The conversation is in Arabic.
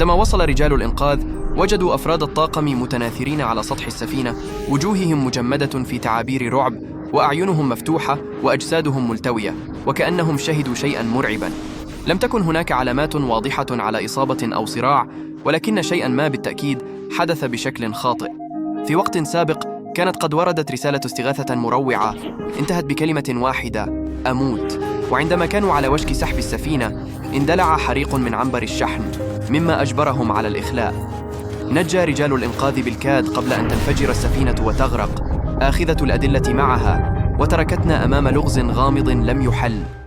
عندما وصل رجال الإنقاذ وجدوا أفراد الطاقم متناثرين على سطح السفينة، وجوههم مجمدة في تعابير رعب، وأعينهم مفتوحة وأجسادهم ملتوية، وكأنهم شهدوا شيئاً مرعباً. لم تكن هناك علامات واضحة على إصابة أو صراع، ولكن شيئاً ما بالتأكيد حدث بشكل خاطئ. في وقت سابق كانت قد وردت رسالة استغاثة مروعة انتهت بكلمة واحدة: أموت. وعندما كانوا على وشك سحب السفينة اندلع حريق من عنبر الشحن، مما أجبرهم على الإخلاء. نجى رجال الإنقاذ بالكاد قبل أن تنفجر السفينة وتغرق، آخذة الأدلة معها، وتركتنا أمام لغز غامض لم يحل.